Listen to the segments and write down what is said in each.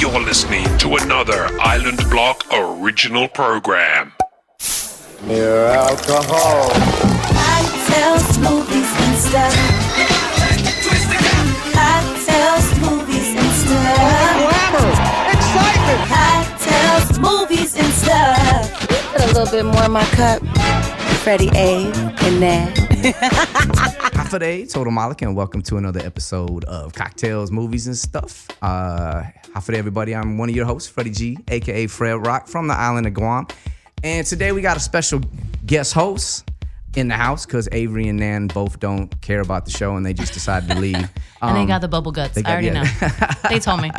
You're listening to another Island Block original program. Mere alcohol. Cocktails, movies, and stuff. Cocktails, movies, and stuff. Glamour, excitement. Cocktails, movies, and stuff. Put a little bit more in my cup. Freddie A and that. Today, Total Malarkey, and welcome to another episode of Cocktails, Movies, and Stuff. Hi for everybody. I'm one of your hosts, Freddie G, aka Fred Rock, from the island of Guam. And today we got a special guest host in the house because Avery and Nan both don't care about the show and they just decided to leave. And they got the bubble guts. I already know. They told me.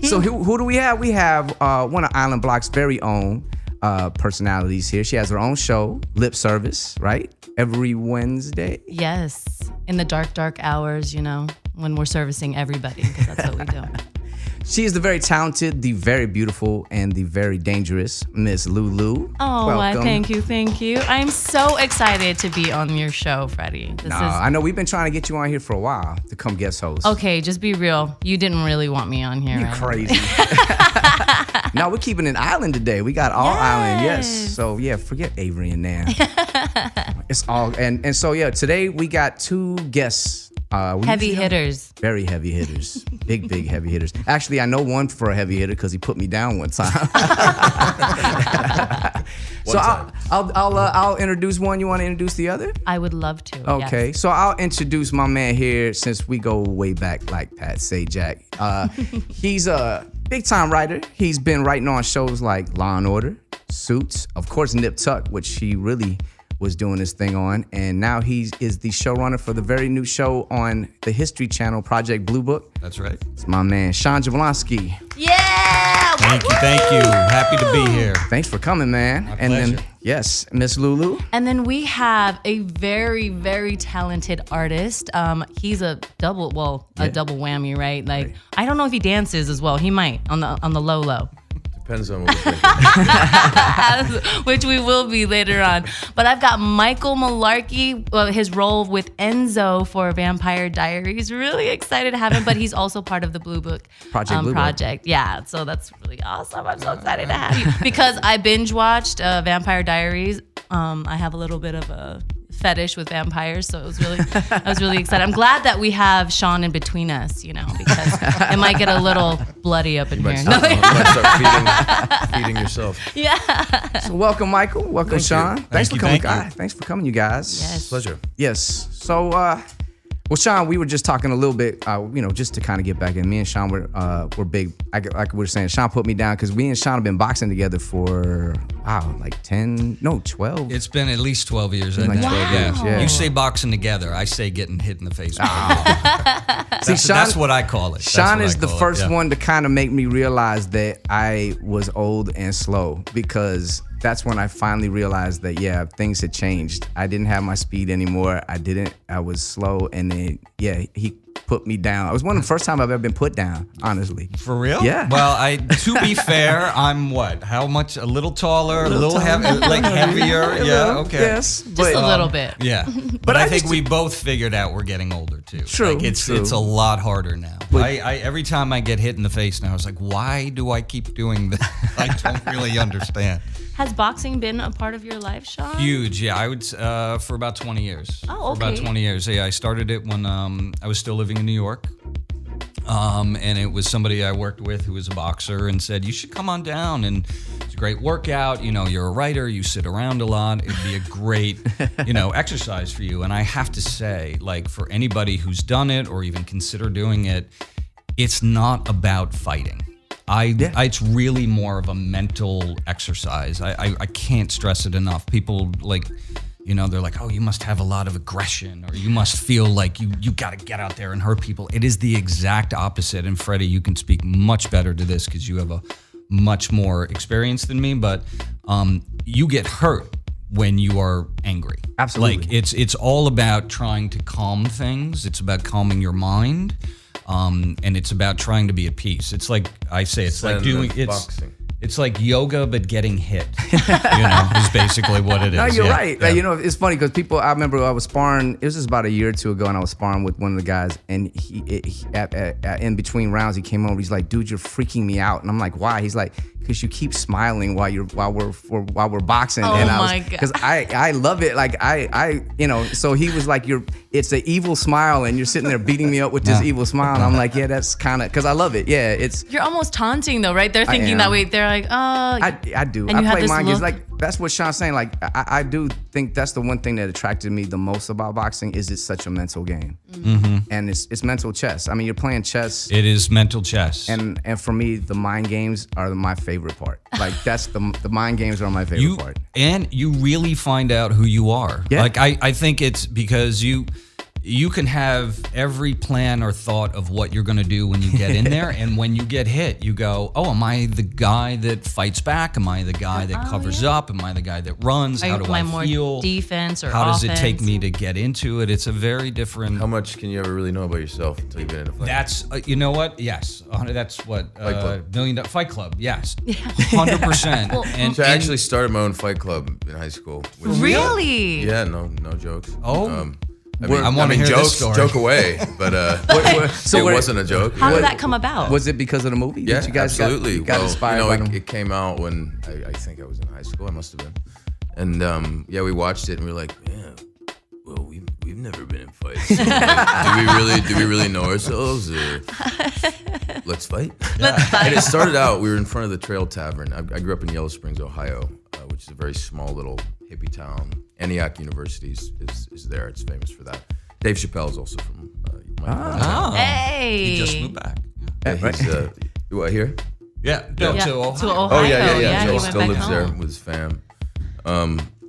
So who do we have? We have one of Island Block's very own personalities here. She has her own show, Lip Service, right? Every Wednesday. Yes. In the dark hours, you know, when we're servicing everybody, because that's what we do. She is the very talented, the very beautiful, and the very dangerous Myz Lulu. Oh, welcome. Thank you. I'm so excited to be on your show, Freddie. I know we've been trying to get you on here for a while to come guest host. Okay, just be real. You didn't really want me on here. You're right? crazy. No, we're keeping it island today. We got all island, yes. So yeah, forget Avery and Nan. It's all and so yeah. Today we got two guests. Heavy hitters. Very heavy hitters. Big heavy hitters. Actually, I know one for a heavy hitter because he put me down one time. I'll introduce one. You want to introduce the other? I would love to. Okay, yes. So I'll introduce my man here since we go way back like Pat Sajak. He's a big-time writer. He's been writing on shows like Law and Order, Suits, of course Nip Tuck, which he really was doing this thing on, and now he is the showrunner for the very new show on the History Channel, Project Bluebook. That's right. It's my man, Jablonski. Yeah! Thank you. Happy to be here. Thanks for coming, man. My and pleasure. then, yes, Myz Lulu. And then we have a very, very talented artist. He's a double whammy, right? Like, I don't know if he dances as well. He might on the low. Depends on what we're thinking. Which we will be later on. But I've got Michael Malarkey, his role with Enzo for Vampire Diaries. Really excited to have him, but he's also part of the Bluebook project. Yeah, so that's really awesome. I'm so excited to have you. Because I binge watched Vampire Diaries. I have a little bit of a fetish with vampires, so I was really excited. I'm glad that we have Sean in between us, you know, because it might get a little bloody up in here. You might start feeding yourself. Yeah. So welcome, Michael. Welcome, Sean. Thanks for coming, Thank you. guys. Thanks for coming, you guys. Yes. Pleasure. Yes. So, well, Sean, we were just talking a little bit, just to kind of get back in. Me and Sean were big. Like we were saying, Sean put me down because we and Sean have been boxing together for, 12. It's been at least 12 years. I Like think. 12 years, yeah. You say boxing together. I say getting hit in the face. See, That's what I call it. Sean is the first one to kind of make me realize that I was old and slow, because that's when I finally realized that, yeah, things had changed. I didn't have my speed anymore. I was slow, and then, yeah, he put me down. It was one of the first time I've ever been put down, honestly. For real? Yeah. Well, to be fair, I'm what? How much? A little taller, a little heavier? Yeah, okay. Yes. Just a little bit. Yeah. But I think we both figured out we're getting older too. True, Like it's true. a lot harder now. I every time I get hit in the face now, I was like, why do I keep doing this? I don't really understand. Has boxing been a part of your life, Sean? Huge, yeah. I would for about 20 years. Oh, okay. For about 20 years. Yeah, I started it when I was still living in New York. And it was somebody I worked with who was a boxer and said, you should come on down, and it's a great workout. You know, you're a writer, you sit around a lot. It'd be a great, exercise for you. And I have to say, like, for anybody who's done it or even consider doing it, it's not about fighting. It's really more of a mental exercise. I can't stress it enough. People they're like, oh, you must have a lot of aggression, or you must feel like you got to get out there and hurt people. It is the exact opposite. And Freddie, you can speak much better to this because you have a much more experience than me, but you get hurt when you are angry. Absolutely. Like it's all about trying to calm things. It's about calming your mind. And it's about trying to be at peace. It's like I say, it's like doing it's boxing. it's like yoga but getting hit. Is basically what it is. No, you're right. Yeah. Like, it's funny because I remember I was sparring. It was just about a year or two ago, and I was sparring with one of the guys, and in between rounds, he came over. He's like, "Dude, you're freaking me out," and I'm like, "Why?" He's like, "Because you keep smiling while we're boxing." Oh, and my God. Because I love it. Like so he was like, it's an evil smile, and you're sitting there beating me up with this evil smile, and I'm like, yeah, that's kind of because I love it. Yeah, You're almost taunting though, right? They're thinking that way. They're like, oh. I do. And I you have play this mind games. look. Like that's what Sean's saying. Like I do think that's the one thing that attracted me the most about boxing is it's such a mental game, and it's mental chess. I mean, you're playing chess. It is mental chess. And for me, the mind games are my favorite part. Like that's the mind games are my favorite part. And you really find out who you are. Yeah. Like I think it's because you can have every plan or thought of what you're going to do when you get in there. And when you get hit, you go, oh, am I the guy that fights back? Am I the guy that covers up? Am I the guy that runs? How do I more feel? Defense or How does it offense? take me to get into it? It's a very different... How much can you ever really know about yourself until you get in a fight? That's, you know what? Yes. That's what, Fight Club. $1 Million Fight Club. Yes. 100%. So I actually started my own fight club in high school. which- Really? Yeah, no jokes. Oh. I wanna hear this jokes, story. joke away, but it wasn't a joke. How did that come about? Was it because of the movie? Yeah, that you guys absolutely. got inspired by them? It came out when I think I was in high school. I must have been. And we watched it and we were like, yeah, well, we've never been in fights. So, like, do we really know ourselves? Or let's fight. And it started out. We were in front of the Trail Tavern. I grew up in Yellow Springs, Ohio, which is a very small little hippie town. Antioch University is there. It's famous for that. Dave Chappelle is also from my hometown. Hey. He just moved back. He's what here? Yeah. Yeah, To Ohio. to Ohio. Oh yeah. he Joe went still back lives home. there with his fam.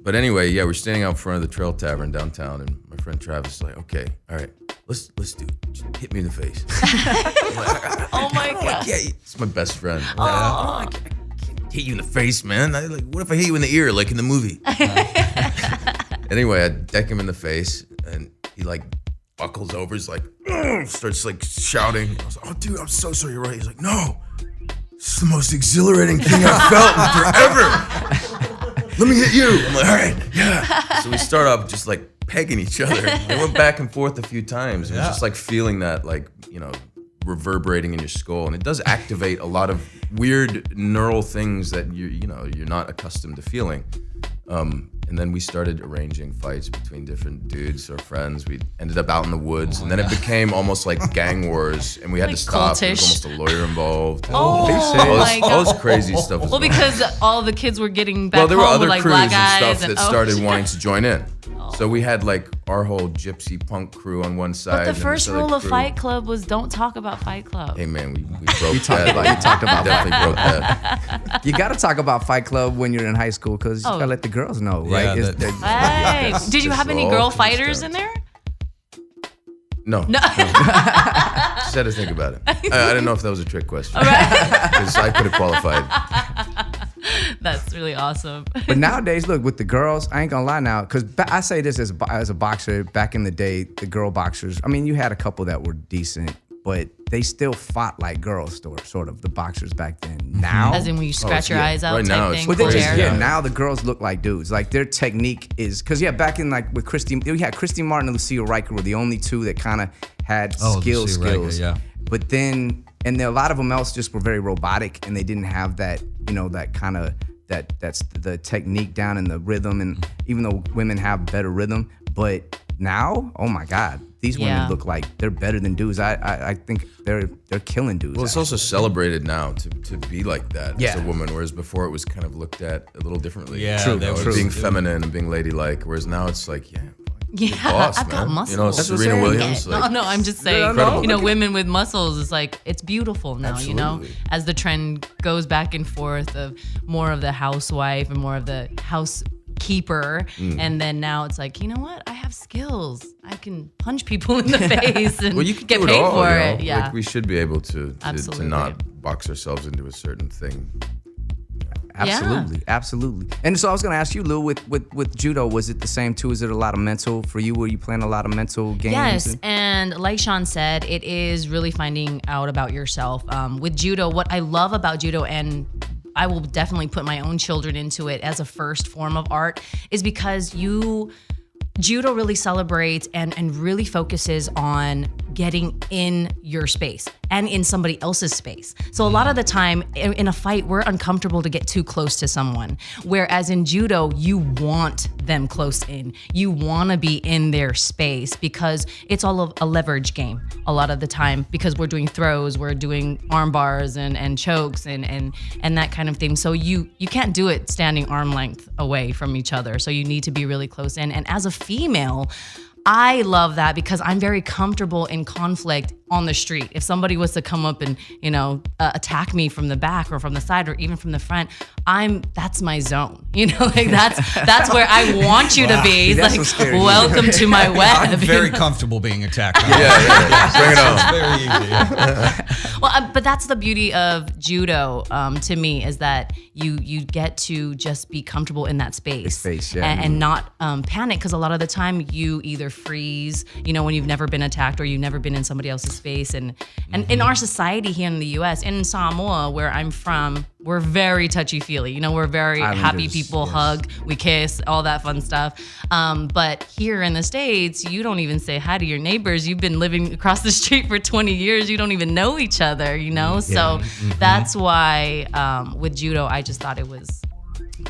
But anyway, we're standing out front of the Trail Tavern downtown, and my friend Travis is like, "Okay, all right, let's do it. Just hit me in the face." Oh my God. Yeah, it's my best friend. I can't hit you in the face, man. What if I hit you in the ear, like in the movie? Anyway, I deck him in the face, and he like buckles over. He's like, starts like shouting. I was like, "Oh, dude, I'm so sorry. You're right." He's like, "No, this is the most exhilarating thing I've felt in forever. Let me hit you." I'm like, "All right, yeah." So we start off just like pegging each other. We went back and forth a few times. It was just like feeling that, like, reverberating in your skull, and it does activate a lot of weird neural things that you're not accustomed to feeling. And then we started arranging fights between different dudes or friends. We ended up out in the woods, and then it became almost like gang wars, and we had Like to stop. There was cultish. almost a lawyer involved. Oh my all this God. crazy stuff. Well, because all the kids were getting back well, there were home other with like crews black and eyes stuff that started shit. wanting to join in. So we had like our whole gypsy punk crew on one side. But the and first this other rule of crew. Fight Club was don't talk about Fight Club. Hey man, we broke that. We talked about definitely broke that. You got to talk about Fight Club when you're in high school because you got to let the girls know, right? Yeah, Hey, did you This have any all girl comes fighters down in there? No. Just had to think about it. I didn't know if that was a trick question. Because I could have qualified. That's really awesome. But nowadays, look, with the girls, I ain't gonna lie now, because I say this as a boxer, back in the day, the girl boxers, I mean, you had a couple that were decent, but they still fought like girls, sort of, the boxers back then. Now, As in when you scratch your yeah. eyes out Right type now, thing. it's well, they pull just, hair. yeah, now the girls look like dudes. Like their technique is, because back in like with we had Christy Martin and Lucille Riker were the only two that kind of had Lucille skills. Riker, yeah. But then, and then a lot of them else just were very robotic, and they didn't have that, that kind of that's the technique down in the rhythm. And even though women have better rhythm, but now, oh my God, these women Yeah. look like they're better than dudes. I think they're killing dudes. Well, it's also celebrated now to be like that as Yeah. a woman, whereas before it was kind of looked at a little differently. Yeah, True. that was- Being feminine and being ladylike, whereas now it's like, yeah, Yeah, good boss, I've got man. muscles. That's what I'm Serena saying. Williams. No, Like, no, I'm just saying, Incredible. women with muscles is like, it's beautiful now, Absolutely. as the trend goes back and forth of more of the housewife and more of the housekeeper. And then now it's like, you know what? I have skills. I can punch people in the face and Well, you can get do it paid all, for you know? it. Yeah. Like we should be able to Absolutely. not box ourselves into a certain thing. Absolutely. And so I was gonna ask you, Lou, with judo, was it the same too? Is it a lot of mental for you? Were you playing a lot of mental games? Yes, and like Sean said, it is really finding out about yourself. With judo, what I love about judo and I will definitely put my own children into it as a first form of art is because judo really celebrates and really focuses on getting in your space and in somebody else's space. So a lot of the time in a fight, we're uncomfortable to get too close to someone. Whereas in judo, you want them close in. You want to be in their space because it's all a leverage game a lot of the time because we're doing throws, we're doing arm bars and chokes and that kind of thing. So you can't do it standing arm length away from each other. So you need to be really close in. And as a female, I love that because I'm very comfortable in conflict on the street. If somebody was to come up and, attack me from the back or from the side or even from the front, that's my zone. That's where I want you to be. It's like, welcome to my web. I'm very comfortable being attacked. Yeah. Bring it on. It's very easy. Yeah. Well, but that's the beauty of judo to me is that you get to just be comfortable in that space, and not panic because a lot of the time you either freeze, when you've never been attacked or you've never been in somebody else's space. And in our society here in the U.S., in Samoa, where I'm from, we're very touchy-feely. We're very happy people, hug, we kiss, all that fun stuff. But here in the States, you don't even say hi to your neighbors. You've been living across the street for 20 years. You don't even know each other, So that's why with judo, I just thought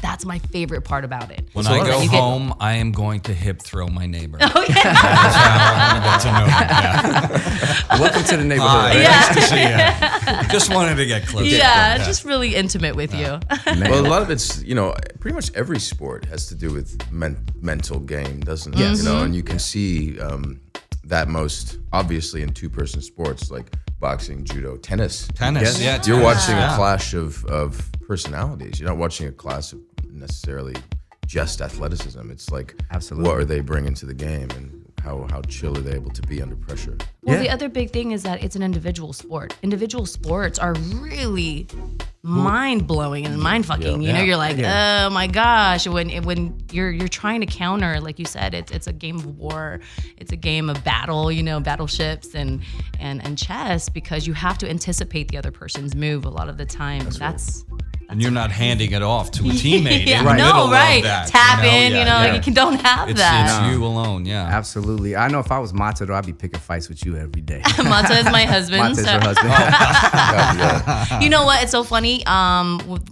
that's my favorite part about it. When I go home, I am going to hip throw my neighbor. Oh, yeah. That's how I'm going to get to know him. Yeah. Welcome to the neighborhood. Nice to see you. Just wanted to get close. Yeah, just really intimate with you. Well, a lot of it's, pretty much every sport has to do with mental game, doesn't it? Yes. And you can see that most obviously in two-person sports like boxing, judo, tennis. Tennis, yeah. You're watching a clash of personalities. You're not watching a clash of necessarily just athleticism. It's like, what are they bringing to the game and how chill are they able to be under pressure? Well, the other big thing is that it's an individual sport. Individual sports are really mind-blowing and mind-fucking. You're like, oh my gosh. When you're trying to counter, like you said, it's a game of war. It's a game of battle, battleships and chess because you have to anticipate the other person's move a lot of the time. And you're not handing it off to a teammate. Yeah, in the middle of that, Tap in, you don't have that. It's you alone, yeah. Absolutely. I know if I was Mata, though, I'd be picking fights with you every day. Mata is my husband. Mata is your husband. You know what? It's so funny.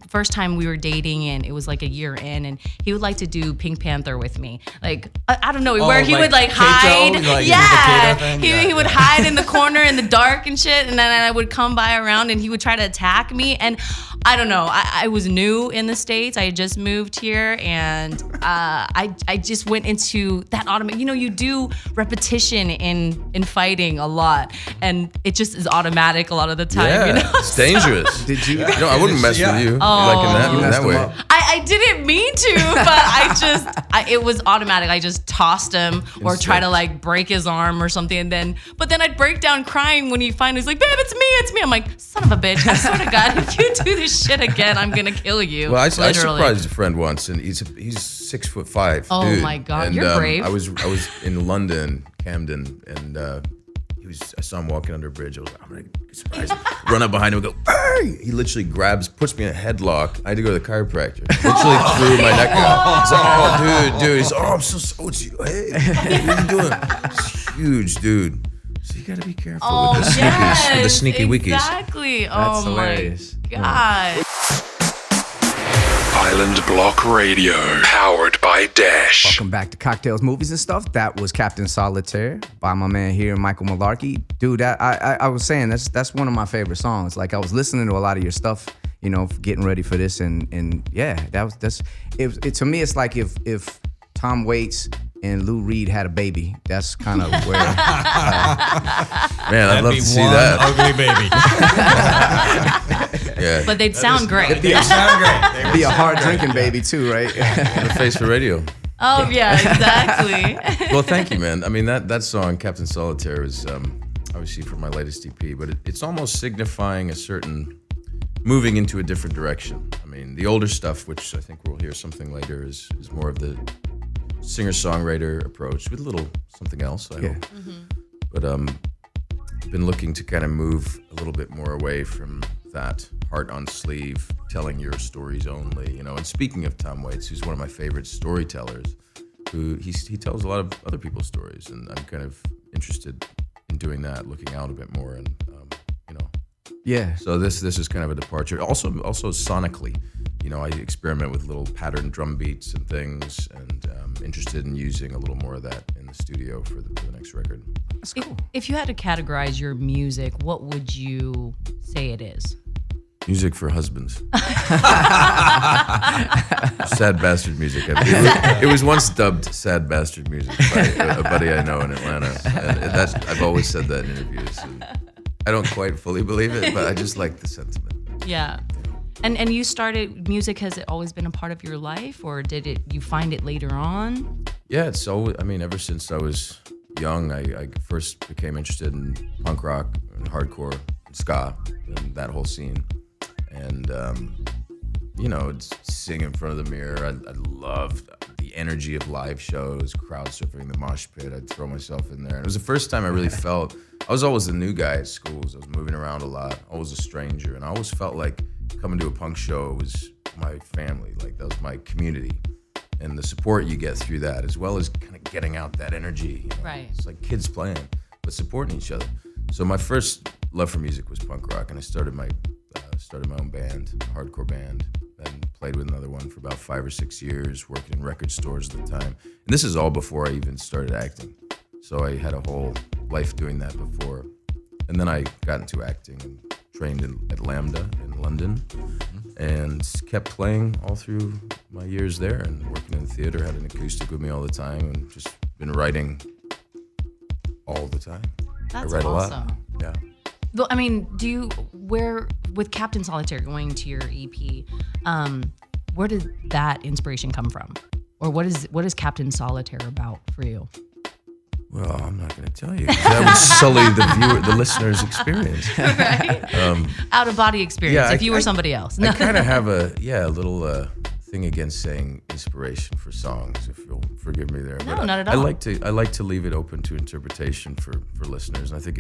First time we were dating, and it was like a year in, and he would like to do Pink Panther with me. Like, I don't know, where he would like hide. He would hide in the corner in the dark and shit, and then I would come by around, and he would try to attack me. And I don't know. I was new in the States. I had just moved here, and I just went into that automatic. You do repetition in fighting a lot, and it just is automatic a lot of the time. Yeah, it's dangerous. Did you? No, I wouldn't mess with you like in that way. I didn't mean to, but it was automatic. I just tossed him or try to like break his arm or something, but then I'd break down crying when he finally was like, "Babe, it's me." I'm like, "Son of a bitch! I swear to God, if you do this shit again, I'm gonna kill you." Well, I surprised a friend once, and he's 6'5". Oh dude. my God, and, you're brave. I was in London, Camden, and I saw him walking under a bridge. I was like, I'm gonna surprise him. Run up behind him and go, hey! He literally puts me in a headlock. I had to go to the chiropractor. Literally threw my neck out. He's like, oh, dude. He's like, oh, I'm so it's you. Hey, what are you doing? It's huge, dude. So you gotta be careful with the sneaky wickies. Exactly. That's hilarious. God. Island Block Radio, powered by Dash. Welcome back to Cocktails, Movies, and Stuff. That was Captain Solitaire by my man here, Michael Malarkey. Dude, I was saying that's one of my favorite songs. Like I was listening to a lot of your stuff, getting ready for this, and yeah, to me it's like if Tom Waits and Lou Reed had a baby. That's kind of where. Man, I'd love to see that. Ugly baby. Yeah. But they'd sound great. It'd be a hard drinking baby too, right? The face for radio. Oh yeah, exactly. Well, thank you, man. I mean, that song, Captain Solitaire, is obviously from my latest EP, but it's almost signifying a certain moving into a different direction. I mean, the older stuff, which I think we'll hear something later, is more of the singer-songwriter approach with a little something else, I hope. Mm-hmm. But I've been looking to kind of move a little bit more away from that heart on sleeve, telling your stories only, you know. And speaking of Tom Waits, who's one of my favorite storytellers, who he tells a lot of other people's stories, and I'm kind of interested in doing that, looking out a bit more, and you know. Yeah. So this is kind of a departure. Also sonically, you know, I experiment with little patterned drum beats and things, and interested in using a little more of that in the studio for the next record. That's cool. If you had to categorize your music, what would you say it is? Music for husbands. Sad bastard music. It was once dubbed sad bastard music by a buddy I know in Atlanta. And I've always said that in interviews. And I don't quite fully believe it, but I just like the sentiment. Yeah. And you started music, has it always been a part of your life, or did you find it later on? Yeah, it's always, I mean, ever since I was young, I first became interested in punk rock and hardcore and ska and that whole scene. And, you know, sing in front of the mirror. I loved the energy of live shows, crowd surfing, the mosh pit. I'd throw myself in there. And it was the first time I really felt, I was always the new guy at schools. I was moving around a lot, always a stranger. And I always felt like coming to a punk show was my family, like that was my community. And the support you get through that, as well as kind of getting out that energy. You know? Right. It's like kids playing, but supporting each other. So my first love for music was punk rock, and I started my own band, a hardcore band, and played with another one for about 5 or 6 years, working in record stores at the time. And this is all before I even started acting. So I had a whole life doing that before. And then I got into acting and trained at Lambda in London, and kept playing all through my years there, and working in the theater, had an acoustic with me all the time, and just been writing all the time. That's I write awesome. a lot. Yeah. Well, I mean, with Captain Solitaire going to your EP, where did that inspiration come from? Or what is Captain Solitaire about for you? Well, I'm not going to tell you, 'cause that would sully the listener's experience. Right? Out of body experience, yeah, if you were somebody else. I kind of have a little thing against saying inspiration for songs, if you'll forgive me there. No, but not at all. I like to leave it open to interpretation for listeners, and I think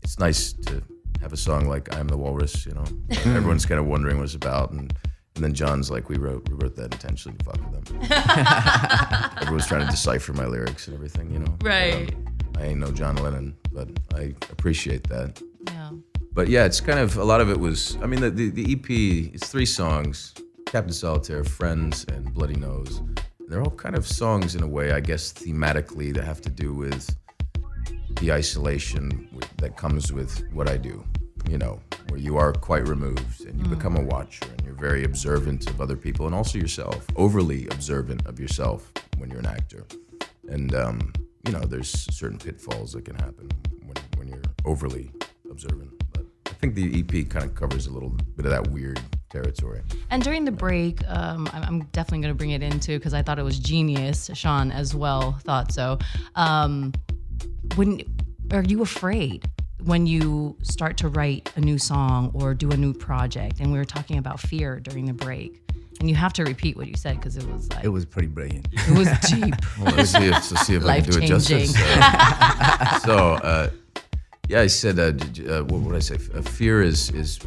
it's nice to have a song like "I'm the Walrus," you know. Everyone's kind of wondering what it's about, and then John's like, we wrote that intentionally to fuck with them. Everyone's trying to decipher my lyrics and everything, you know. Right. I ain't no John Lennon, but I appreciate that. Yeah. But yeah, it's kind of, a lot of it was, I mean, the EP is 3 songs: Captain Solitaire, Friends, and Bloody Nose. And they're all kind of songs in a way, I guess, thematically, that have to do with the isolation that comes with what I do, you know, where you are quite removed and you become a watcher, and you're very observant of other people, and also yourself, overly observant of yourself when you're an actor. And, you know, there's certain pitfalls that can happen when you're overly observant. But I think the EP kind of covers a little bit of that weird territory. And during the break, I'm definitely going to bring it into, because I thought it was genius. Sean as well thought so. Are you afraid when you start to write a new song or do a new project? And we were talking about fear during the break. And you have to repeat what you said, because it was like... It was pretty brilliant. It was deep. Well, let's see if I can do it justice. Yeah, I said, what would I say? Fear is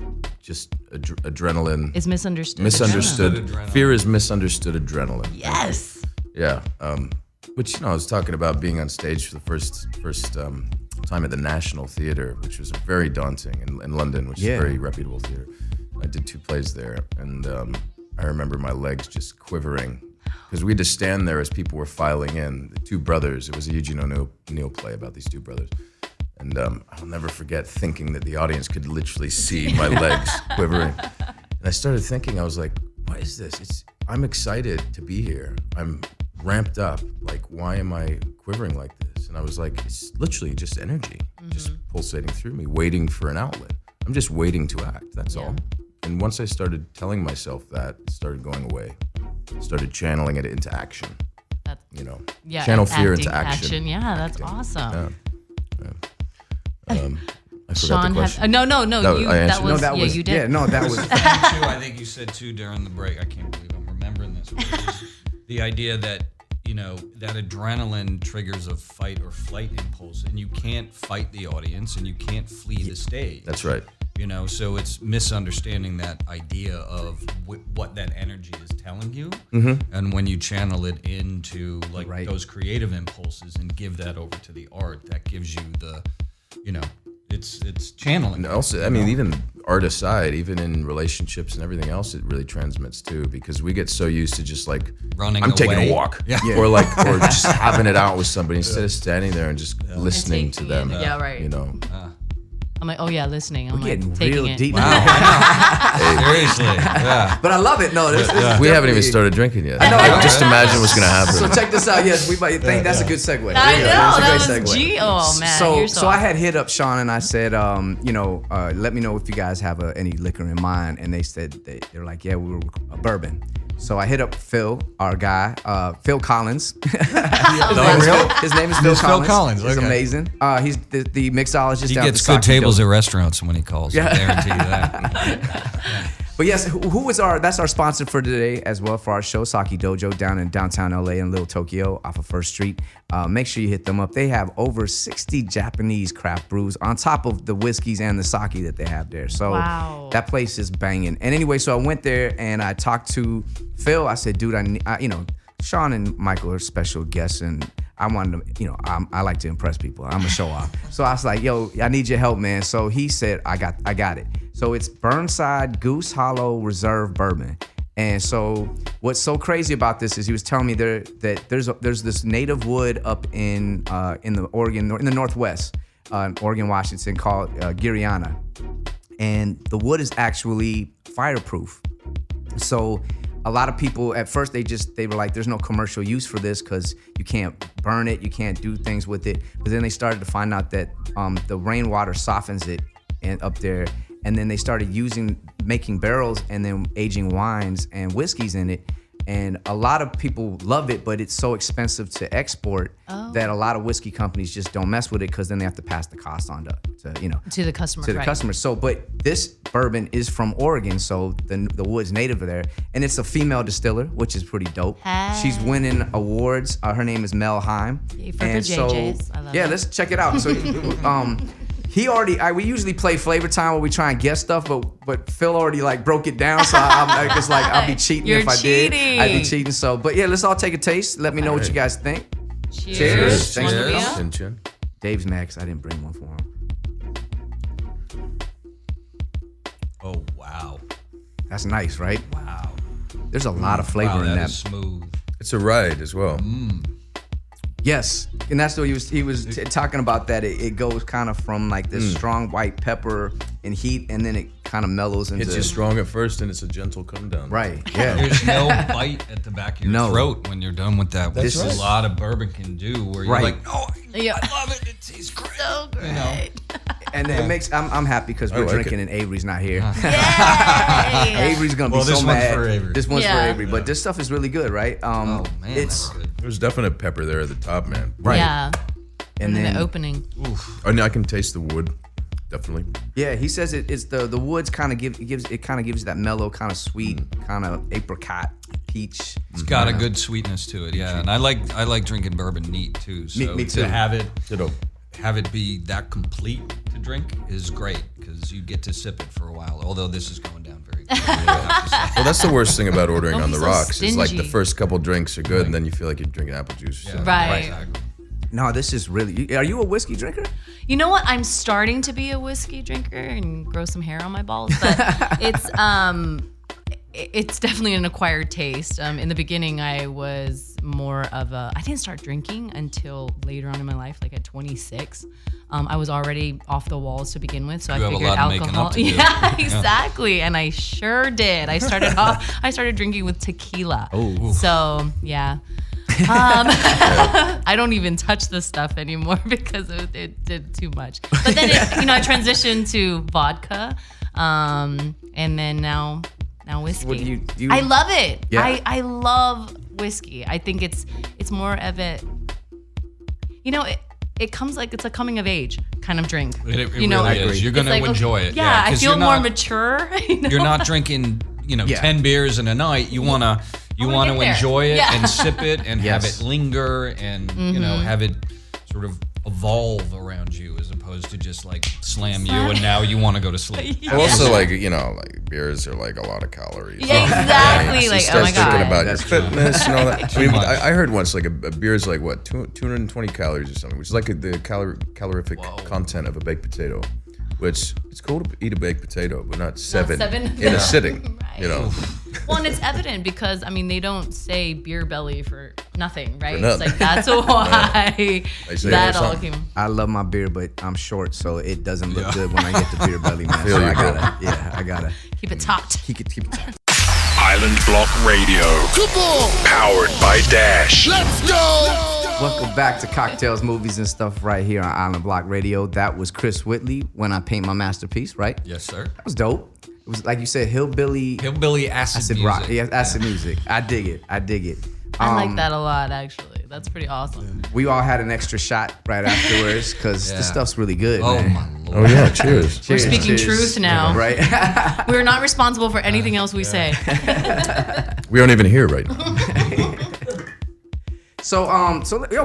just adrenaline. It's misunderstood. Misunderstood. Adrenaline. Fear is misunderstood adrenaline. Yes. Yeah. Which, you know, I was talking about being on stage for the first time at the National Theatre, which was very daunting in London, which is a very reputable theatre. I did 2 plays there, and I remember my legs just quivering, because we had to stand there as people were filing in. The 2 brothers. It was a Eugene O'Neill play about these 2 brothers. And I'll never forget thinking that the audience could literally see my legs quivering. And I started thinking, I was like, what is this? I'm excited to be here. I'm ramped up. Like, why am I quivering like this? And I was like, it's literally just energy, just pulsating through me, waiting for an outlet. I'm just waiting to act, that's all. And once I started telling myself that, it started going away. I started channeling it into action, you know. Yeah, channel fear into action. Yeah, that's awesome. Yeah. I forgot Sean the question. No. I answered. You did. Yeah, no, that was... I think you said too during the break. I can't believe I'm remembering this. Which is the idea that, you know, that adrenaline triggers a fight or flight impulse, and you can't fight the audience, and you can't flee the stage. That's right. You know, so it's misunderstanding that idea of what that energy is telling you, and when you channel it into like those creative impulses and give that over to the art, that gives you the, you know, it's channeling. And also, I mean, even art aside, even in relationships and everything else, it really transmits too, because we get so used to just like running. I'm away. taking a walk, or just having it out with somebody instead of standing there and just listening to them. Yeah, right. You know. I'm like, oh yeah, listening. I'm We're like getting taking real it. deep. Wow. Seriously. Yeah. But I love it. No, this We haven't even started drinking yet. I know. Like, just imagine what's gonna happen. So check this out. Yes, we might think that's a good segue. I know, That's a that great was segue. G. Oh man, you're So I had hit up Sean and I said, let me know if you guys have any liquor in mind, and they said they're like, yeah, we were a bourbon. So I hit up Phil, our guy, Phil Collins. His name is Phil Collins. He's okay. amazing. He's the mixologist. He down gets at the good Saki tables Dojo. at restaurants when he calls. I guarantee you that. But yes, that's our sponsor for today as well for our show, Saki Dojo, down in downtown LA in Little Tokyo off of 1st Street. Make sure you hit them up. They have over 60 Japanese craft brews on top of the whiskeys and the sake that they have there. So that place is banging. And anyway, so I went there and I talked to Phil. I said, dude, Sean and Michael are special guests, and I wanted to, I like to impress people. I'm a show off. So I was like, yo, I need your help, man. So he said, I got it. So it's Burnside Goose Hollow Reserve Bourbon. And so what's so crazy about this is he was telling me that there's this native wood up in the Oregon, in the Northwest, Oregon, Washington, called Giriana. And the wood is actually fireproof. So a lot of people at first they were like, there's no commercial use for this because you can't burn it, you can't do things with it. But then they started to find out that the rainwater softens it up there, and then they started making barrels and then aging wines and whiskeys in it. And a lot of people love it, but it's so expensive to export that a lot of whiskey companies just don't mess with it because then they have to pass the cost on to the customer. To the customer. So, but this bourbon is from Oregon, so the wood's native there, and it's a female distiller, which is pretty dope. Hey. She's winning awards. Her name is Mel Heim. Yay for JJs. I love it. Let's check it out. So, we usually play Flavor Time where we try and guess stuff, but Phil already like broke it down, so I'm just like I'll be cheating You're if I cheating. did. I'd be cheating. So, but yeah, let's all take a taste. Let me know what you guys think. Cheers. Thanks for Cheers. coming. Chin chin. Dave's Max. I didn't bring one for him. Oh wow. That's nice, right? Wow. There's a lot of flavor in that that. is smooth. It's a ride as well. Yes, and that's what he was talking about. That it goes kind of from like this strong white pepper and heat, and then it kind of mellows into. It's just strong at first, and it's a gentle come down. Right. Yeah. There's no bite at the back of your throat when you're done with that. This right. a lot of bourbon can do, where you're like, oh, Yeah. I love it. It tastes great. So great. You know? And it makes I'm happy because we're like drinking and Avery's not here. Yay. Avery's gonna be Well, so this one's mad. for Avery. This one's Yeah. for Avery, but this stuff is really good, right? Oh man, it's that's good. There's definite pepper there at the top, man. right. Yeah. And in then the opening. And I can taste the wood, definitely. yeah, he says it's the woods kind of gives you that mellow kind of sweet kind of apricot peach. It's got a good sweetness to it, yeah. And I like drinking bourbon neat too. So Me too. to have Ditto. it be that complete to drink is great because you get to sip it for a while. Although this is going down very quickly. I have to say. Well, that's the worst thing about ordering Don't on be the so rocks. It's like the stingy. first couple drinks are good, and then you feel like you're drinking apple juice. Yeah, Right. exactly. No, this is really. Are you a whiskey drinker? You know what? I'm starting to be a whiskey drinker and grow some hair on my balls, but it's definitely an acquired taste. In the beginning, I was more of I didn't start drinking until later on in my life, like at 26. I was already off the walls to begin with, so You I have a figured lot of making alcohol. up to do. Yeah, exactly. And I sure did. I started drinking with tequila. Oh. So yeah. I don't even touch this stuff anymore because it did too much. But then I transitioned to vodka, and then now whiskey. What do you I love it. Yeah. I love whiskey. I think it's more of it. It comes like it's a coming of age kind of drink. It really is. You're It's gonna like, enjoy it. Yeah, I 'cause feel you're more not- mature. You're not drinking, Yeah. 10 beers in a night. You wanna get there. enjoy it Yeah. and sip it and have Yes. it linger and have it sort of evolve around you as opposed opposed to just like slam you and now you want to go to sleep. Well, also, like, you know, like beers are like a lot of calories. Yeah, exactly. You Like, start oh my thinking God. about your fitness and all that. I mean, much. I heard once like a beer is like what 220 calories or something, which is like the calorific content of a baked potato. Which it's cool to eat a baked potato, but not seven in a sitting. Right. You know. Well, and it's evident because I mean they don't say beer belly for nothing, right? For nothing. It's like that's why say that it or all something. came. I love my beer, but I'm short, so it doesn't look good when I get the beer belly, man. Feel So you, I bro. gotta Keep it topped. keep it tight. Island Block Radio. Powered by Dash. Welcome back to Cocktails, Movies, and Stuff right here on Island Block Radio. That was Chris Whitley, When I Paint My Masterpiece, right? Yes, sir. That was dope. It was like you said, hillbilly Acid music. rock. Yeah, acid music. I dig it. I like that a lot, actually. That's pretty awesome. We all had an extra shot right afterwards because Yeah. the stuff's really good, Oh man. my Oh lord. yeah, cheers. We're Cheers. speaking truth now. Right? We're not responsible for anything else we say. We aren't even here right now. So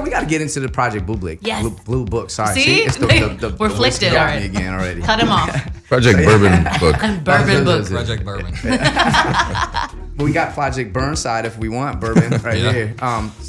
we got to get into the Project Bluebook. Yes. Blue Book. Sorry. See? It's We're flicked it got me already. again already. Cut him off. Project Bourbon book. Bourbon book. Project Bourbon. But we got Project Burnside if we want bourbon right Yeah. here.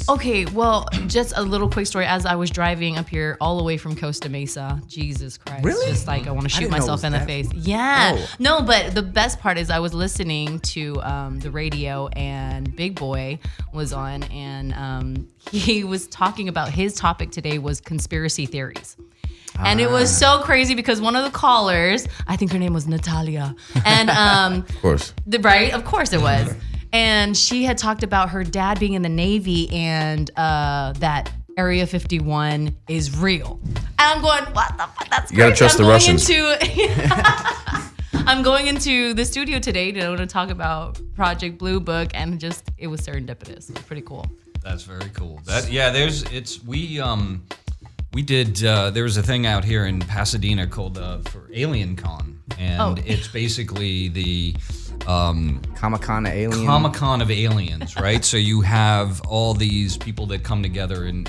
Okay, well, just a little quick story. As I was driving up here all the way from Costa Mesa, Jesus Christ. Really? Just like I want to shoot didn't know it myself was in the that- face. Yeah. Oh. No, but the best part is I was listening to the radio and Big Boy was on and he was talking about his topic today was conspiracy theories. And it was so crazy because one of the callers, I think her name was Natalia, and Of course. right, of course it was. And she had talked about her dad being in the Navy and that Area 51 is real. And I'm going, what the fuck? That's You gotta trust the Russians. I'm going into the studio today to talk about Project Bluebook, and just it was serendipitous. It was pretty cool. That's very cool. We did. There was a thing out here in Pasadena called for Alien Con, and it's basically the Comic-Con alien. Comic-Con of aliens, right? So you have all these people that come together and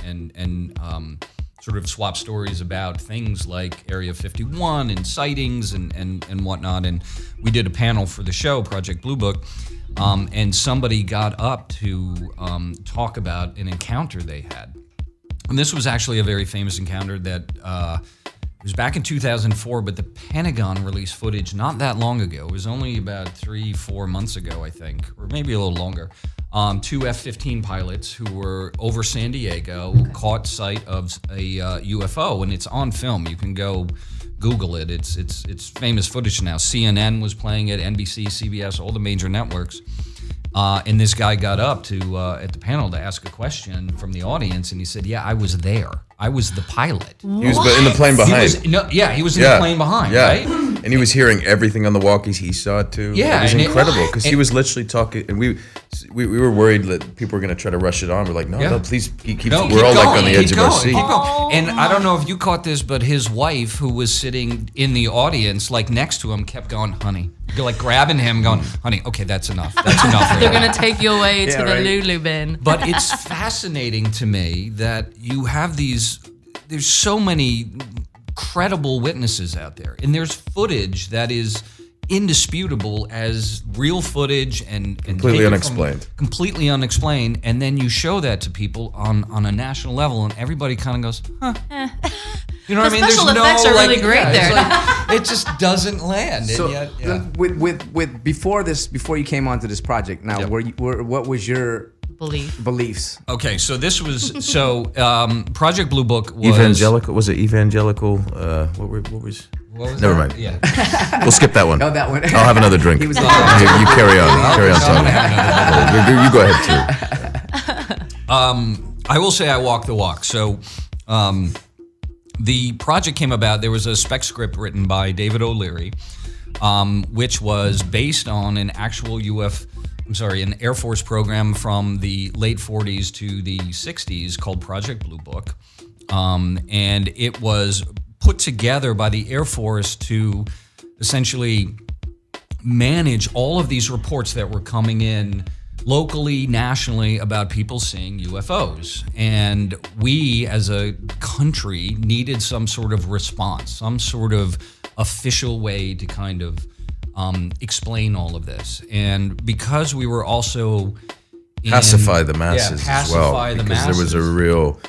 sort of swap stories about things like Area 51 and sightings and whatnot. And we did a panel for the show, Project Bluebook, and somebody got up to talk about an encounter they had. And this was actually a very famous encounter that it was back in 2004, but the Pentagon released footage not that long ago. It was only about 3-4 months ago, I think, or maybe a little longer. Two F-15 pilots who were over San Diego caught sight of a UFO, and it's on film. You can go Google it. It's famous footage now. CNN was playing it, NBC, CBS, all the major networks. And this guy got up to at the panel to ask a question from the audience, and he said, "Yeah, I was there. I was the pilot." He was in the plane behind. He was in the plane behind, right? And he was hearing everything on the walkies. He saw it too. Yeah, it was and incredible because he was literally talking, and we were worried that people were going to try to rush it on. We're like, no, please keep. No, we're all like on the edge of our seat. Keep going. And I don't know if you caught this, but his wife, who was sitting in the audience, like next to him, kept going, "Honey," like grabbing him, going, "Honey, okay, that's enough. That's enough." Right They're now." gonna take you away to the right. Lulu bin. But it's fascinating to me that you have there's so many credible witnesses out there, and there's footage that is indisputable as real footage and Completely taken unexplained. completely unexplained, and then you show that to people on a national level, and everybody kind of goes, "Huh." You know what I mean? The special effects are really great it's there. like, it just doesn't land. So and yet, yeah. with before you came onto this project, now Yep. what was your beliefs? Okay, so this was Project Bluebook was Evangelical was it evangelical? What was? What was Never that? mind. Yeah. We'll skip that one. Oh, that one. I'll have another drink. He was you carry on. Carry on, Tony. You go ahead too. I will say I walked the walk. So the project came about, there was a spec script written by David O'Leary, which was based on an actual an Air Force program from the late 40s to the 60s called Project Bluebook. And it was put together by the Air Force to essentially manage all of these reports that were coming in locally, nationally, about people seeing UFOs. And we, as a country, needed some sort of response, some sort of official way to kind of explain all of this. And because we were also pacify the masses as well, because there was a real,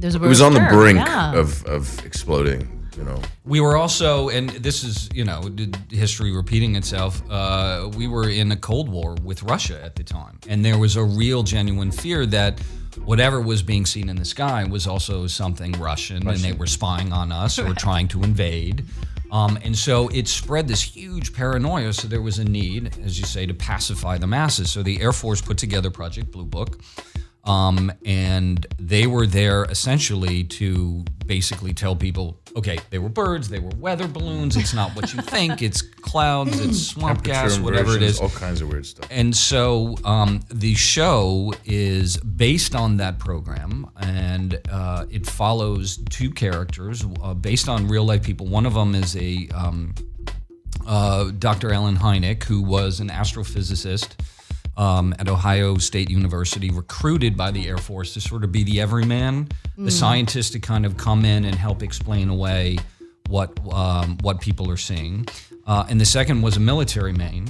it was on the brink of exploding. We were also, and this is, history repeating itself, we were in a Cold War with Russia at the time. And there was a real genuine fear that whatever was being seen in the sky was also something Russian. And they were spying on us or trying to invade. And so it spread this huge paranoia. So there was a need, as you say, to pacify the masses. So the Air Force put together Project Bluebook. And they were there essentially to basically tell people, okay, they were birds, they were weather balloons, it's not what you think, it's clouds, it's swamp gas, whatever it is. All kinds of weird stuff. And so the show is based on that program, and it follows two characters based on real life people. One of them is a Dr. Alan Hynek, who was an astrophysicist at Ohio State University, recruited by the Air Force to sort of be the everyman, the scientist to kind of come in and help explain away what people are seeing. And the second was a military man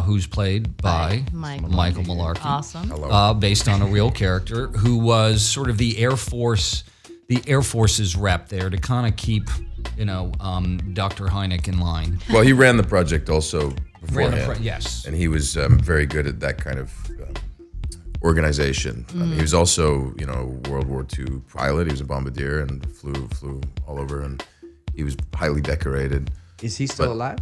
who's played by Michael Malarkey. Awesome. Based on a real character who was sort of the Air Force's rep there to kind of keep, Dr. Hynek in line. Well, he ran the project also beforehand. Yes. And he was very good at that kind of organization. He was also, World War II pilot. He was a bombardier and flew all over, and he was highly decorated. Is he still alive?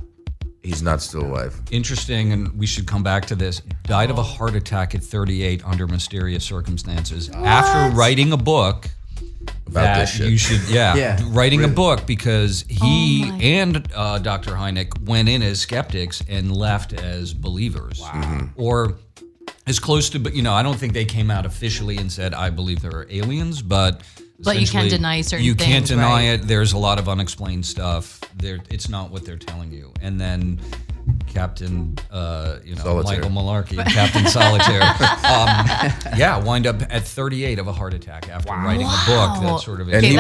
He's not still alive. Interesting, and we should come back to this. Died of a heart attack at 38 under mysterious circumstances. After writing a book About this shit. You should, writing a book, because he and Dr. Hynek went in as skeptics and left as believers. Wow. Or as close to, but I don't think they came out officially and said, I believe there are aliens, but you can't deny certain things. You can't deny it. There's a lot of unexplained stuff. It's not what they're telling you. And then Captain, Michael Malarkey, Captain Solitaire, wind up at 38 of a heart attack after writing a book that sort of. And he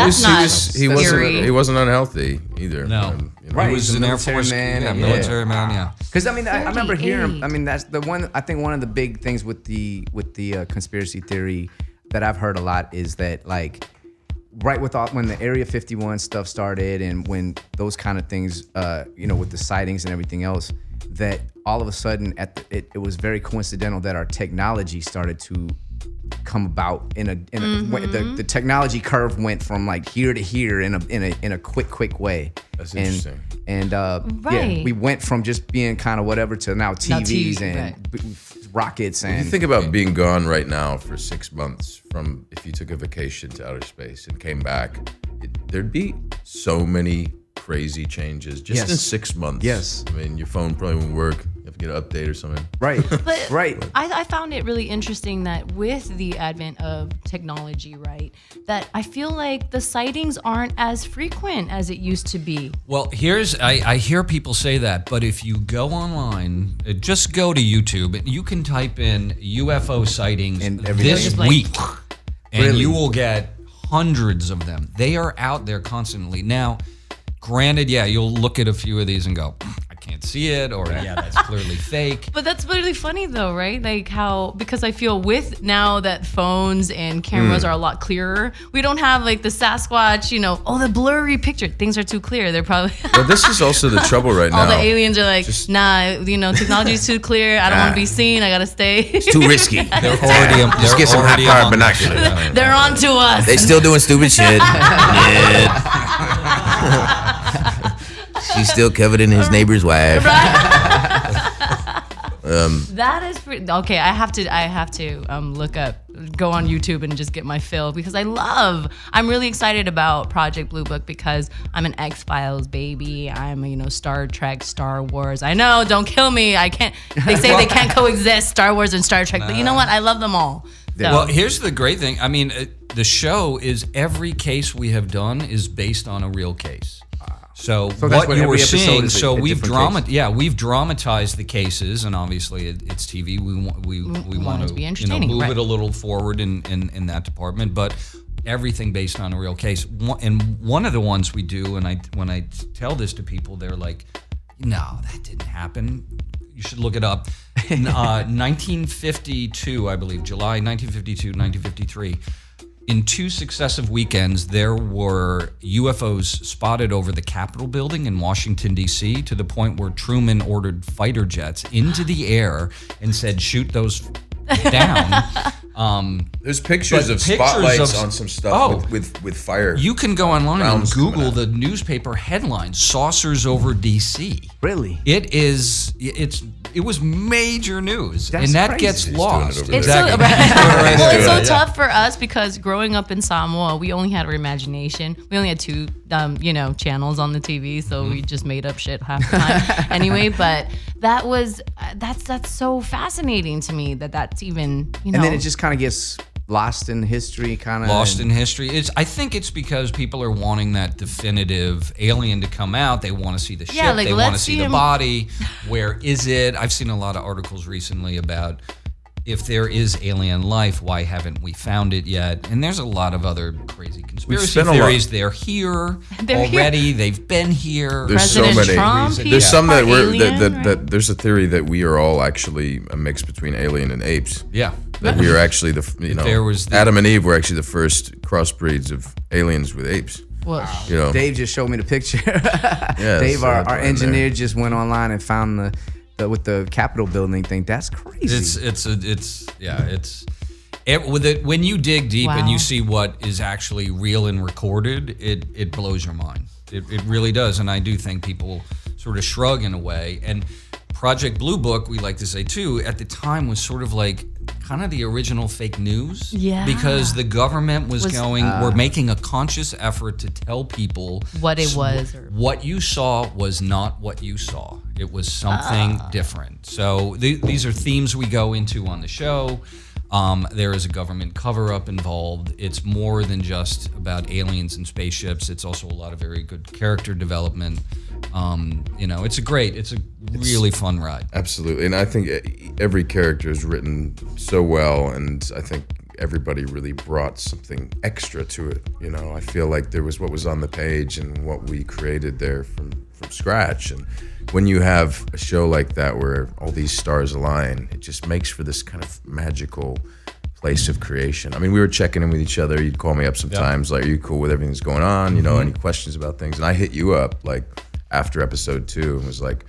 wasn't unhealthy either. No, right. He was an Air Force man, military man. Yeah. Because I remember hearing. That's the one. I think one of the big things with the conspiracy theory that I've heard a lot is that right when the Area 51 stuff started, and when those kind of things, with the sightings and everything else, that all of a sudden it was very coincidental that our technology started to come about the technology curve went from here to here in a quick way. That's interesting. And we went from just being kind of whatever to now TVs and rockets. And you think about being gone right now for 6 months from if you took a vacation to outer space and came back, there'd be so many crazy changes just in 6 months. Yes. I mean, your phone probably won't work. You have to get an update or something. Right. But right. I found it really interesting that with the advent of technology, right, that I feel like the sightings aren't as frequent as it used to be. Well, I hear people say that, but if you go online, just go to YouTube, and you can type in UFO sightings this week, and you will get hundreds of them. They are out there constantly. Now, granted, you'll look at a few of these and go, I can't see it, or that's clearly fake. But that's really funny though, right? Because I feel with now that phones and cameras are a lot clearer, we don't have the Sasquatch, the blurry picture. Things are too clear. They're probably. Well, this is also the trouble right now. All the aliens are technology's too clear. I don't want to be seen. I gotta stay. It's too risky. They're already. Just get some high-powered binoculars. They're on to us. They still doing stupid shit. She's still covered in his neighbor's wife. That is pretty, okay. I have to go on YouTube and just get my fill, because I'm really excited about Project Bluebook, because I'm an X-Files baby. I'm Star Trek, Star Wars. I know, don't kill me. I can't. They say they can't coexist, Star Wars and Star Trek, but you know what? I love them all. So. Well, here's the great thing. The show is every case we have done is based on a real case. So that's what what you were every episode seeing, is so a we've different case. we've dramatized the cases, and obviously it's TV. We want it to to be entertaining, move right. it a little forward in that department, but everything based on a real case. And one of the ones we do, and when I tell this to people, they're like, "No, that didn't happen. You should look it up." 1952, I believe, July 1952, 1953. In 2 successive weekends, there were UFOs spotted over the Capitol building in Washington, D.C., to the point where Truman ordered fighter jets into the air and said, shoot those down. There's pictures of spotlights on some stuff with fire. You can go online and Rounds coming Google out. the newspaper headline, "Saucers over D.C." Really? It was major news, That's and that crazy. gets He's doing it lost. over there. It's Exactly. well, it's so Yeah. tough for us because growing up in Samoa, we only had our imagination. We only had 2, channels on the TV, so we just made up shit half the time. Anyway, but that's so fascinating to me that's even And then it just kind of gets lost in history, kind of. Lost in history. I think it's because people are wanting that definitive alien to come out. They want to see the ship. Yeah, like, they want to let's see see the him. body. Where is it? I've seen a lot of articles recently about if there is alien life, why haven't we found it yet? And there's a lot of other crazy conspiracy spent a lot- theories. They're here They're here. already. They've been here. There's President so many. Trump, There's he's some that part we're alien, that right? there's a theory that we are all actually a mix between alien and apes. Yeah. That we are actually There was the- Adam and Eve were actually the first crossbreeds of aliens with apes. well, You know, Dave just showed me the picture. Yeah, Dave, so our that's right in engineer, there. just went online and found the with the Capitol building thing. That's crazy. When you dig deep and Wow. you see what is actually real and recorded, it blows your mind. It really does, and I do think people sort of shrug in a way. And Project Bluebook, we like to say too, at the time was sort of like kind of the original fake news. Yeah. Because the government was Ah. we're making a conscious effort to tell people what it was. Or, what you saw was not what you saw. It was something different. So these are themes we go into on the show. There is a government cover-up involved. It's more than just about aliens and spaceships. It's also a lot of very good character development. It's a really fun ride. absolutely. And I think every character is written so well, and I think everybody really brought something extra to it. You know, I feel like there was what was on the page and what we created there from scratch. And when you have a show like that where all these stars align, it just makes for this kind of magical place of creation. I mean, we were checking in with each other. You'd call me up sometimes, like, are you cool with everything that's going on? You know, any questions about things? And I hit you up like after episode 2 and was like,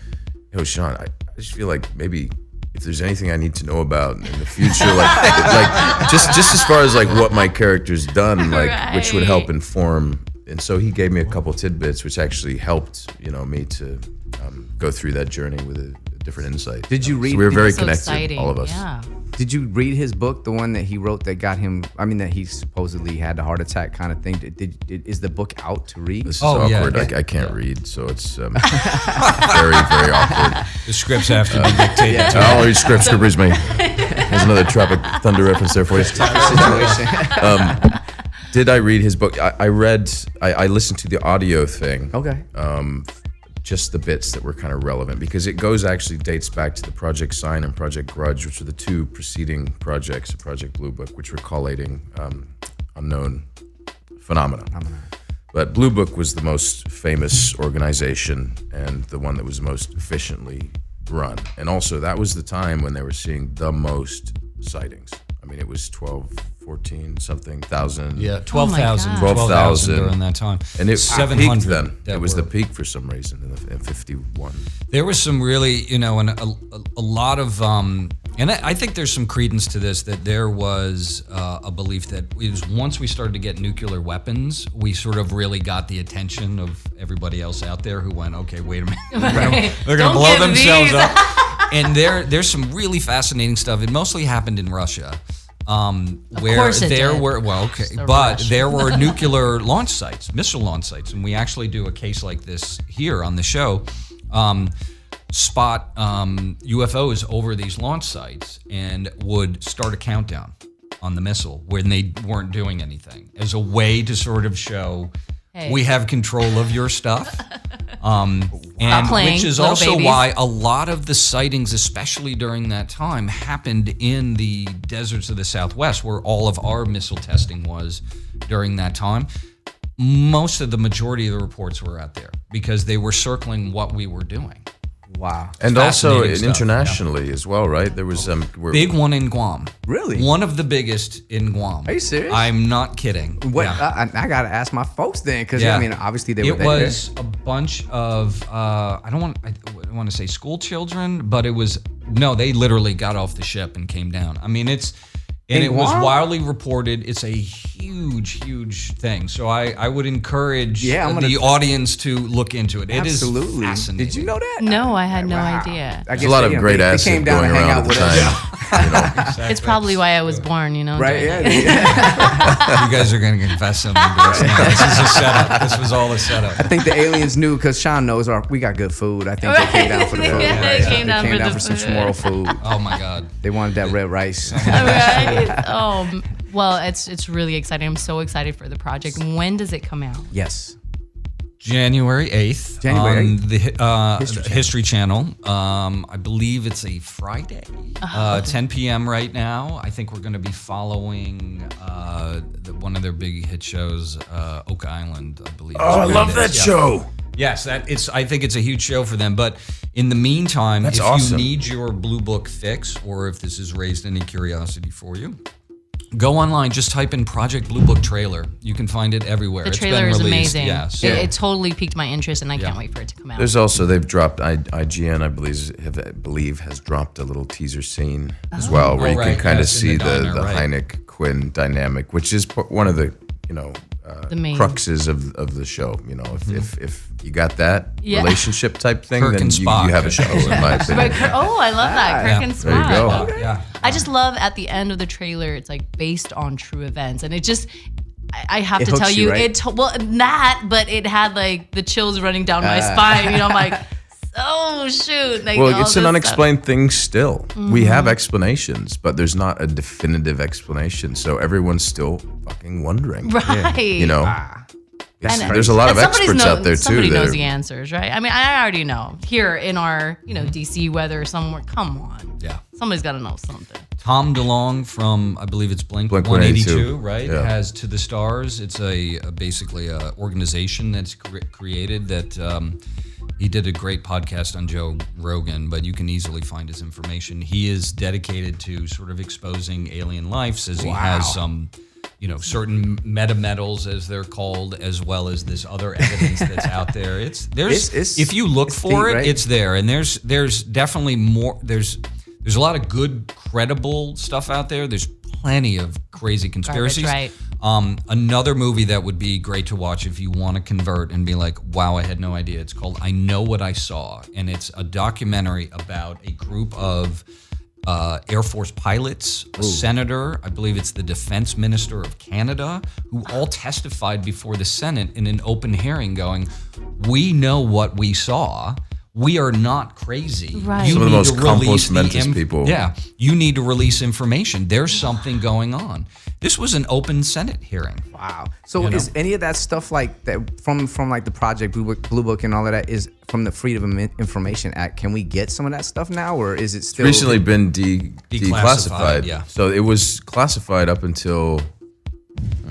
yo, Sean, I just feel like maybe if there's anything I need to know about in the future, like just as far as like what my character's done, like which would help inform. And so he gave me a couple tidbits, which actually helped, me to go through that journey with a different insight. Did you read? So we were very so connected, exciting. all of us. Yeah. Did you read his book, the one that he wrote that got him? I mean, that he supposedly had a heart attack kind of thing. Is the book out to read? This is Oh, yeah, awkward. yeah. I can't read, so it's very, very awkward. The scripts have to be dictated to. I'll read scripts. Reads me. There's another Tropic Thunder reference there for you. Situation. Did I read his book? I listened to the audio thing. Okay. Just the bits that were kind of relevant, because it dates back to the Project Sign and Project Grudge, which were the 2 preceding projects of Project Bluebook, which were collating unknown phenomena. But Bluebook was the most famous organization and the one that was most efficiently run. And also that was the time when they were seeing the most sightings. I mean, it was 14 something thousand. Yeah, 12,000. God. 12,000 during that time. And it 700 peaked then. that It was the were- peak for some reason in 51. There was some really, and a lot of, and I think there's some credence to this, that there was a belief that it was once we started to get nuclear weapons, we sort of really got the attention of everybody else out there who went, okay, wait a minute, they're going to Don't blow give themselves these. up. And there's some really fascinating stuff. It mostly happened in Russia. Where course it there did. were, well, okay, So but Russian. there were nuclear launch sites, missile launch sites, and we actually do a case like this here on the show. Spot UFOs over these launch sites and would start a countdown on the missile when they weren't doing anything, as a way to sort of show We have control of your stuff. And playing, which is little also babies. why a lot of the sightings, especially during that time, happened in the deserts of the Southwest, where all of our missile testing was during that time. Most of the majority of the reports were out there because they were circling what we were doing. Wow. And also Fascinating stuff, internationally as well, right? There was Big one in Guam. Really? One of the biggest in Guam. Are you serious? I'm not kidding. What? Yeah. I gotta ask my folks then, because Yeah. I mean, obviously they were It there. was a bunch of I don't want to say school children, but it was they literally got off the ship and came down. I mean, it was Guam? widely reported. It's a huge thing. So I would encourage the audience to look into it. It is Absolutely. fascinating. Did you know that? No, I had no Wow. idea. I There's guess a lot they, of you know, great they acid came down going to hang around out at with the us. time. It's probably why I was born, Right? Jay. Yeah. You guys are going to confess something to us now. This is a setup. This was all a setup. I think the aliens knew because Sean knows we got good food. I think they came down for the food. Yeah, they came down for the some food. Schmorl food. Oh my God. They wanted that red rice. All right. Oh, well, it's really exciting. I'm so excited for the project. When does it come out? Yes. January 8th January on 8th. the History Channel. I believe it's a Friday, 10 p.m. right now. I think we're going to be following one of their big hit shows, Oak Island, I believe. Oh, I love that show. Yes, I think it's a huge show for them. But in the meantime, That's if awesome. you need your Blue Book fix, or if this has raised any curiosity for you, go online. Just type in Project Blue Book trailer. You can find it everywhere. The It's trailer been is released. amazing. Yeah, so- It totally piqued my interest, and I can't wait for it to come out. There's also they've dropped IGN, I believe has dropped a little teaser scene as well, where you right, can kind of yes, in see the diner, the right. Hynek Quinn dynamic, which is one of the The main- cruxes of the show. If you got that Yeah. relationship type thing, Kirk then and you Spock. have a show, in my opinion. Oh, I love that. Kirk and There you Spock. go. Yeah. I just love at the end of the trailer, it's like based on true events. And it just, I have It to hooks tell you, you, right? but it had like the chills running down my spine. I'm like, oh, shoot. Like, Well, all it's an this unexplained thing still. We have explanations, but there's not a definitive explanation. So everyone's still fucking wondering. stuff. Right. There's a lot of And somebody's experts out there too. Somebody that knows are- the answers, right? I mean, I already know. Here in our, DC weather somewhere, come on. Yeah. Somebody's got to know something. Tom DeLonge from, I believe it's Blink 182, 182, right? yeah. Has To the Stars. It's basically a organization that's created that he did a great podcast on Joe Rogan, but you can easily find his information. He is dedicated to sort of exposing alien life, says he has some, certain metametals, as they're called, as well as this other evidence that's out there. It's if you look for deep, it, right? it's there, and there's definitely more. There's a lot of good, credible stuff out there. There's plenty of crazy conspiracies. right. Another movie that would be great to watch if you want to convert and be like, wow, I had no idea. It's called I Know What I Saw. And it's a documentary about a group of Air Force pilots, a senator, I believe it's the defense minister of Canada, who all testified before the Senate in an open hearing going, we know what we saw. We are not crazy. Right. You Some of the need most to release compos the mentis people. Yeah, you need to release information. There's something going on. This was an open Senate hearing. Wow. So is any of that stuff like that from like the Project Blue Book and all of that is from the Freedom of Information Act? Can we get some of that stuff now, or is it still recently been Declassified, declassified. yeah. So it was classified up until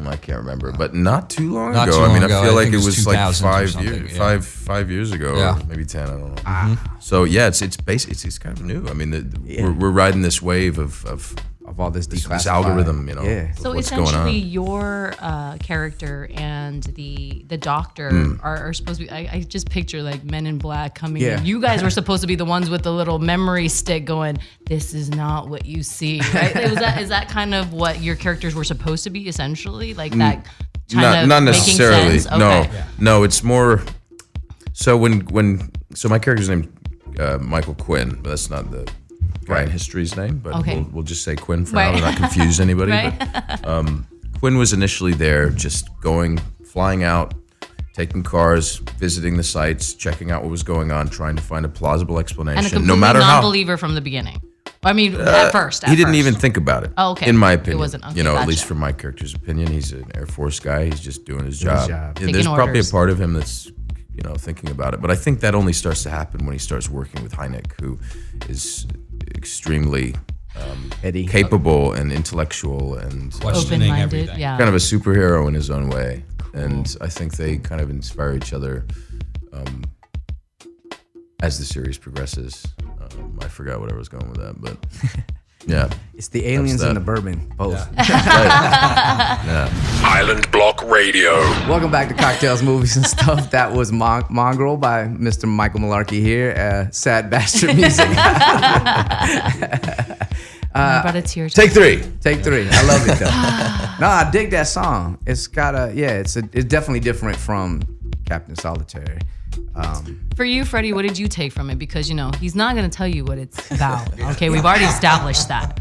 I can't remember, but not too long Not ago. too I mean, long ago. I feel I like think it it was was like 2000s or 5 something, years, yeah. five years ago, Yeah. or maybe 10. I don't know. So yeah, it's kind of new. I mean, we're riding this wave of all this this declassified algorithm, Yeah. of So what's going essentially, on. your character and the doctor Hmm. are supposed to be. I just picture like Men in Black coming Yeah. in. You guys were supposed to be the ones with the little memory stick, going, "This is not what you see." Right? Is that kind of what your characters were supposed to be? Essentially, like that. Kind of Not making necessarily. sense? Okay. No. It's more. So so my character's named Michael Quinn, but that's not the guy in history's name. But Okay. we'll just say Quinn for Right. now to not confuse anybody. Right. But, Quinn was initially there, just flying out, taking cars, visiting the sites, checking out what was going on, trying to find a plausible explanation. And a completely no matter how. non-believer from the beginning. I mean, at first. He didn't even think about it. Oh, okay. In my opinion. It wasn't, okay, at gotcha. least from my character's opinion, he's an Air Force guy. He's just doing his job. Taking There's probably a orders. part of him that's, thinking about it. But I think that only starts to happen when he starts working with Hynek, who is extremely Eddie. capable and intellectual and Questioning Open-minded, everything. yeah. kind of a superhero in his own way. And I think they kind of inspire each other as the series progresses. I forgot what I was going with that, but yeah. It's the aliens that. and the bourbon, both. Island Block Radio. Welcome back to Cocktails, Movies, and Stuff. That was Mongrel by Mr. Michael Malarkey here. Sad bastard music. I brought a tear to Take 3. Take 3. I love it though. No, I dig that song. It's got it's definitely different from Captain Solitary. For you, Freddie, what did you take from it? Because, he's not going to tell you what it's about. Okay, we've already established that.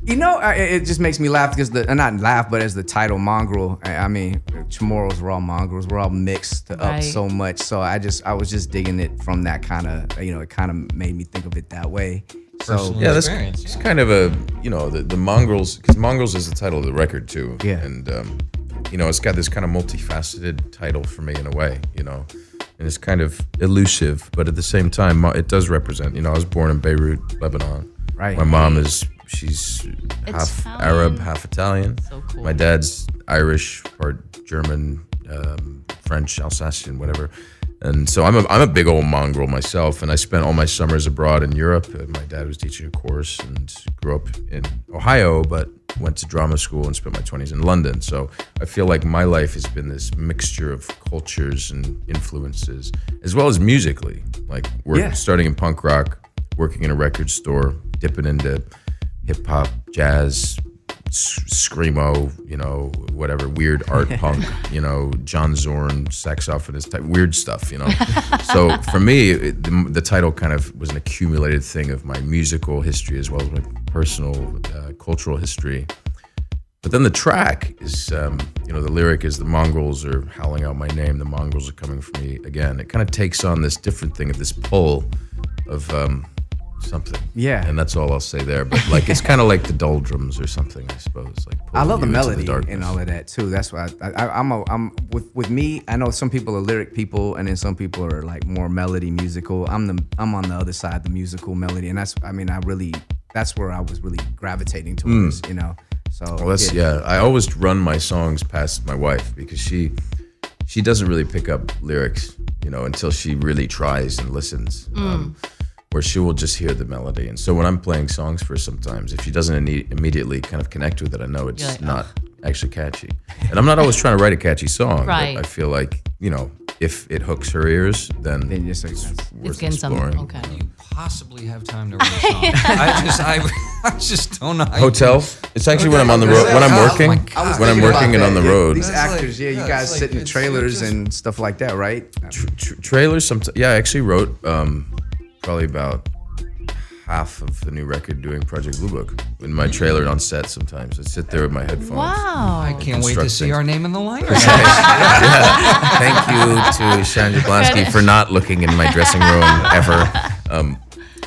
It just makes me laugh because not laugh, but as the title Mongrel, I mean, Chamorros were all mongrels. We're all mixed up Right. so much. So I was just digging it from that kind of, it kind of made me think of it that way. So Personal Yeah, that's experience. it's kind of a, the Mongrels, because Mongrels is the title of the record too. Yeah. And, it's got this kind of multifaceted title for me in a way, and it's kind of elusive, but at the same time, it does represent, I was born in Beirut, Lebanon. Right. My mom she's half Italian. Arab, half Italian. So cool. My dad's Irish, part German, French, Alsatian, whatever. And so I'm a big old mongrel myself, and I spent all my summers abroad in Europe. My dad was teaching a course and grew up in Ohio, but went to drama school and spent my 20s in London. So I feel like my life has been this mixture of cultures and influences, as well as musically. Like starting in punk rock, working in a record store, dipping into hip hop, jazz, screamo, whatever, weird art punk, John Zorn, saxophonist type, weird stuff, So for me, the title kind of was an accumulated thing of my musical history as well as my personal cultural history. But then the track is, the lyric is the mongrels are howling out my name, the mongrels are coming for me again. It kind of takes on this different thing of this pull of something. Yeah. And that's all I'll say there. But it's kind of like the doldrums or something, I suppose. I love the pulling you into melody darkness. and all of that too. That's why I'm with me. I know some people are lyric people, and then some people are like more melody musical. I'm on the other side, the musical melody, and that's where I was really gravitating towards. So Well, I always run my songs past my wife because she doesn't really pick up lyrics, until she really tries and listens. Where she will just hear the melody. And so when I'm playing songs for her sometimes, if she doesn't immediately kind of connect with it, I know it's You're like, not actually catchy. And I'm not always trying to write a catchy song, Right. but I feel like, if it hooks her ears, then Then just like, it's It's worth getting something. exploring. Okay. You possibly have time to write a song. I just don't know. how you Hotel. It's actually when I'm on the road, when I'm Oh working, my God. when I'm working and on the road. These That's actors, like- you yeah, guys it's sit in like- trailers it's and stuff like that, right? Trailers. I actually wrote probably about half of the new record doing Project Bluebook in my trailer on set. Sometimes I sit there with my headphones. Wow. I can't wait to Construct see things. our name in the line. Thank you to Sean Jablonski for not looking in my dressing room ever.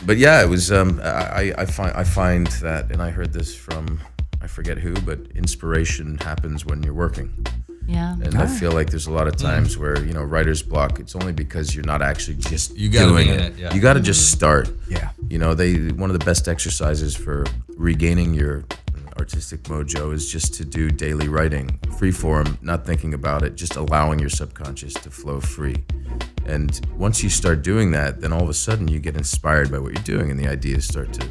But yeah, it was. I find that, and I heard this from I forget who, but inspiration happens when you're working. Yeah. And I feel like there's a lot of times where, writer's block, it's only because you're not actually just You gotta doing be in it. it, yeah. You got to just start. Yeah. One of the best exercises for regaining your artistic mojo is just to do daily writing, free form, not thinking about it, just allowing your subconscious to flow free. And once you start doing that, then all of a sudden you get inspired by what you're doing and the ideas start to,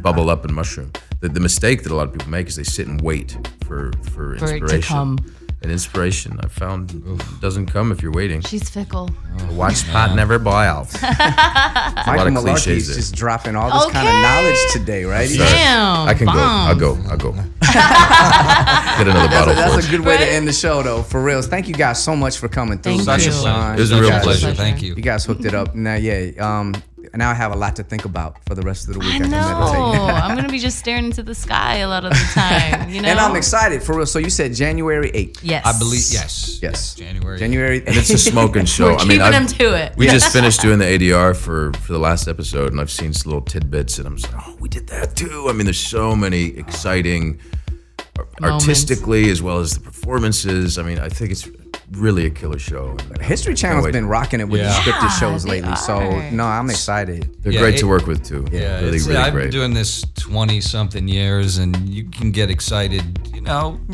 bubble up and mushroom. The mistake that a lot of people make is they sit and wait for inspiration. it to come. And inspiration, I found, doesn't come if you're waiting. She's fickle. A watch pot never boils. Michael of Malarkey cliches is there. just dropping all this kind of Okay. knowledge today, right? Sorry. Damn. I can bombs. go. I'll go. Get another bottle for That's us. a good way to Right? end the show, though. For real. Thank you guys so much for coming through. Thank Such a you. pleasure. It was a You real guys- pleasure. Thank you. You guys hooked it up. Now, And now I have a lot to think about for the rest of the week. I can know. meditate. I'm gonna be just staring into the sky a lot of the time. You know. And I'm excited for real. So you said January 8th. Yes. I believe yes. Yes. January. January 8th. And it's a smoking show. We're keeping them to it. We just finished doing the ADR for the last episode, and I've seen some little tidbits, and I'm just like, oh, we did that too. I mean, there's so many exciting, artistically as well as the performances. I mean, I think it's really a killer show. And, History Channel's been rocking it with the scripted shows they lately. So are. no, I'm excited. They're great to work with too. Yeah, really I've great. been doing this 20-something years, and you can get excited,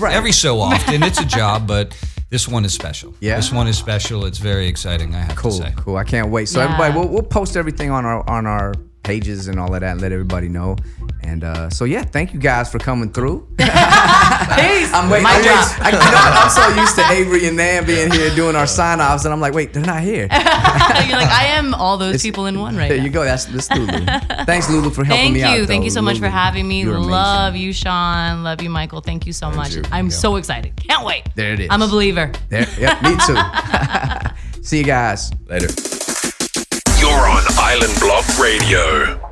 every so often. It's a job, but this one is special. Yeah. This one is special. It's very exciting, I have to say. Cool. I can't wait. So everybody, we'll post everything on our pages and all of that and let everybody know. And so yeah, thank you guys for coming through. Peace. I'm so used to Avery and Nan being here doing our sign-offs, and I'm like, wait, they're not here. You're like, I am all those people in one right There now. you go. That's Lulu. Thanks, Lulu, for helping me out. Thank you so much for having me. You're amazing. Love you, Sean. Love you, Michael. Thank you so much. you. I'm so excited. Can't wait. There it is. I'm a believer. There. Yep, me too. See you guys. Later. You're on Island Block Radio.